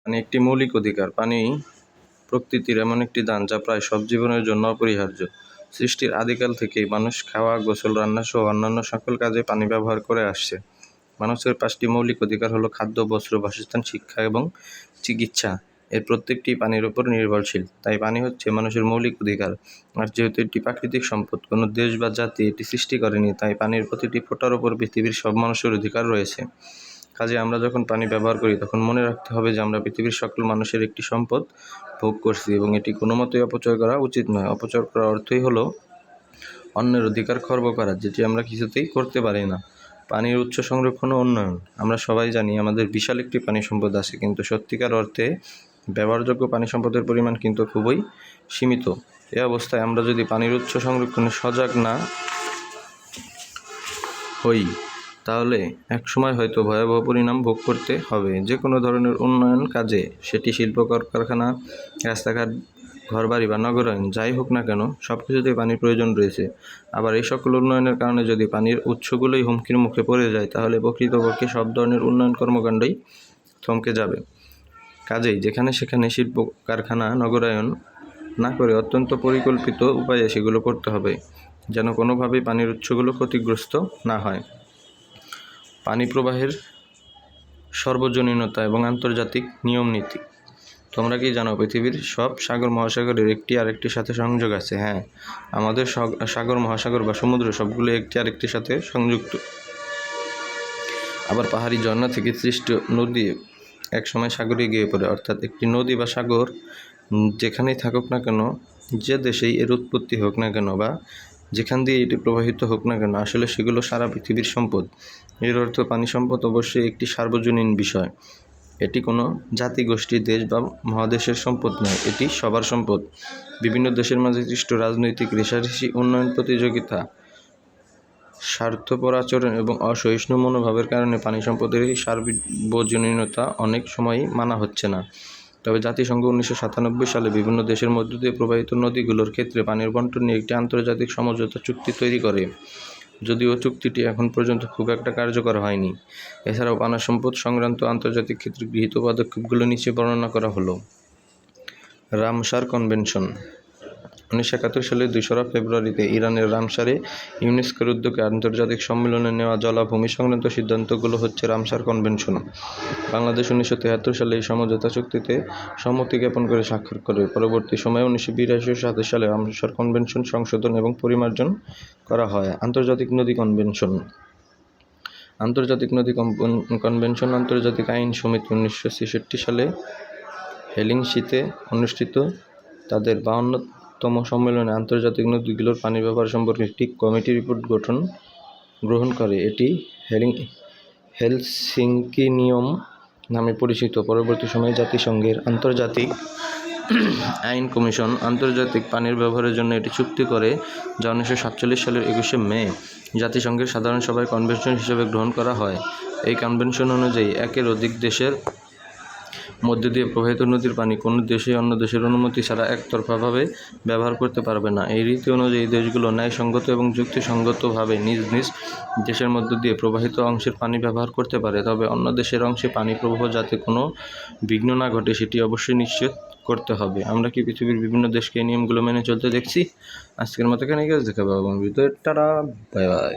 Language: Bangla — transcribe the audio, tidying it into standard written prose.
পানি একটি মৌলিক অধিকার। পানি প্রকৃতির এমন একটি দান যা প্রায় সব জীবনের জন্য অপরিহার্য। সৃষ্টির আদিকাল থেকেই মানুষ খাওয়া, গোসল, রান্না সহ অন্যান্য সকল কাজে পানি ব্যবহার করে আসছে। মানুষের 5টি মৌলিক অধিকার হলো খাদ্য, বস্ত্র, বাসস্থান, শিক্ষা এবং চিকিৎসা। এর প্রত্যেকটি পানির উপর নির্ভরশীল। তাই পানি হচ্ছে মানুষের মৌলিক অধিকার। আর যেহেতু এটি প্রাকৃতিক সম্পদ, কোনো দেশ বা জাতি এটি সৃষ্টি করেনি, তাই পানির প্রতিটি ফোঁটার উপর পৃথিবীর সব মানুষের অধিকার রয়েছে। কাজে আমরা যখন পানি ব্যবহার করি তখন মনে রাখতে হবে যে আমরা পৃথিবীর সকল মানুষের একটি সম্পদ ভোগ করছি এবং এটি কোনো মতেই অপচয় করা উচিত নয়। অপচয় করার অর্থই হলো অন্যের অধিকার খর্ব করা, যেটি আমরা কিছুতেই করতে পারি না। পানির উৎস সংরক্ষণ ও উন্নয়ন। আমরা সবাই জানি আমাদের বিশাল একটি পানি সম্পদ আছে, কিন্তু সত্যিকার অর্থে ব্যবহারযোগ্য পানি সম্পদের পরিমাণ কিন্তু খুবই সীমিত। এ অবস্থায় আমরা যদি পানির উৎস সংরক্ষণে সজাগ না হই তাহলে একসময় হয়তো ভয়াবহ পরিণাম ভোগ করতে হবে। যে কোনো ধরনের উন্নয়ন কাজে, সেটি শিল্প, কলকারখানা, রাস্তাঘাট, ঘরবাড়ি বা নগরায়ন যাই হোক না কেন, সব কিছুতেই পানির প্রয়োজন রয়েছে। আবার এই সকল উন্নয়নের কারণে যদি পানির উৎসগুলোই হুমকির মুখে পড়ে যায় তাহলে প্রকৃতপক্ষে সব ধরনের উন্নয়ন কর্মকাণ্ডই থমকে যাবে। কাজেই যেখানে সেখানে শিল্প, কারখানা, নগরায়ন না করে অত্যন্ত পরিকল্পিত উপায়ে সেগুলো করতে হবে, যেন কোনোভাবেই পানির উৎসগুলো ক্ষতিগ্রস্ত না হয়। পানি প্রবাহের সার্বজনীনতা এবং আন্তর্জাতিক নিয়ম নীতি। তোমরা কি জানো পৃথিবীর সব সাগর মহাসাগরের একটি আরেকটির সাথে সংযোগ আছে? হ্যাঁ, আমাদের সাগর, মহাসাগর বা সমুদ্র সবগুলো একটি আরেকটির সাথে সংযুক্ত। আবার পাহাড়ি ঝর্ণা থেকে সৃষ্ট নদী একসময় সাগরে গিয়ে পড়ে। অর্থাৎ একটি নদী বা সাগর যেখানেই থাকুক না কেন, যে দেশেই এর উৎপত্তি হোক না কেন বা যেখান দিয়ে এটি প্রবাহিত হোক না কেন, আসলে সেগুলো সারা পৃথিবীর সম্পদ। এর অর্থ পানি সম্পদ অবশ্যই একটি সার্বজনীন বিষয়। এটি কোনো জাতি, গোষ্ঠী, দেশ বা মহাদেশের সম্পদ নয়, এটি সবার সম্পদ। বিভিন্ন দেশের মাঝে সৃষ্ট রাজনৈতিক রেষারেষি, উন্নয়ন প্রতিযোগিতা, স্বার্থপর আচরণ এবং অসহিষ্ণু মনোভাবের কারণে পানি সম্পদের এই সার্বজনীনতা অনেক সময়ই মানা হচ্ছে না। তবে জাতিসংঘ 1997 সালে বিভিন্ন দেশের মধ্য দিয়ে প্রবাহিত নদীগুলোর ক্ষেত্রে পানির বণ্টন নিয়ে একটি আন্তর্জাতিক সমঝোতা চুক্তি তৈরি করে, যদিও চুক্তিটি এখন পর্যন্ত খুব একটা কার্যকর হয়নি। এছাড়াও পানি সম্পদ সংক্রান্ত আন্তর্জাতিক ক্ষেত্রে গৃহীত পদক্ষেপগুলো নিচে বর্ণনা করা হলো। Ramsar convention. 1971 সালের 2 ফেব্রুয়ারিতে ইরানের রামসারে ইউনেস্কোর উদ্যোগে আন্তর্জাতিক সম্মেলনে নেওয়া জলাভূমি সংক্রান্ত সিদ্ধান্তগুলো হচ্ছে রামসার কনভেনশন। বাংলাদেশ 1973 সালে এই সমঝোতা চুক্তিতে সম্মতি জ্ঞাপন করে স্বাক্ষর করে। পরবর্তী সময়ে 1982 সালে রামসার কনভেনশন সংশোধন এবং পরিমার্জন করা হয়। আন্তর্জাতিক নদী কনভেনশন। আন্তর্জাতিক নদী কনভেনশন আন্তর্জাতিক আইন সমিতি 1966 সালে হেলসিঙ্কিতে অনুষ্ঠিত তাদের 52তম সম্মেলনে আন্তর্জাতিক নদীগুলোর পানি ব্যবহার সম্পর্কে একটি কমিটি রিপোর্ট গ্রহণ করে। এটি হেলসিঙ্কি নিয়ম নামে পরিচিত। পরবর্তী সময়ে জাতিসংঘের আন্তর্জাতিক আইন কমিশন আন্তর্জাতিক পানির ব্যবহারের জন্য এটি চুক্তি করে, যা 1947 সালের 21 মে জাতিসংঘের সাধারণ সভায় কনভেনশন হিসেবে গ্রহণ করা হয়। এই কনভেনশন অনুযায়ী একের অধিক দেশের মধ্য দিয়ে প্রবাহিত নদীর পানি কোনো দেশই অন্য দেশের অনুমতি ছাড়া একতরফাভাবে ব্যবহার করতে পারবে না। এই রীতি অনুযায়ী দেশগুলো ন্যায়সঙ্গত এবং যুক্তিসঙ্গতভাবে নিজ নিজ দেশের মধ্য দিয়ে প্রবাহিত অংশের পানি ব্যবহার করতে পারে, তবে অন্য দেশের অংশে পানি প্রবাহ যাতে কোনো বিঘ্ন না ঘটে সেটি অবশ্যই নিশ্চিত করতে হবে। আমরা কি পৃথিবীর বিভিন্ন দেশকে এই নিয়মগুলো মেনে চলতে দেখছি? আজকের মতো এখানে দেখা পাবো। Tata, bye bye.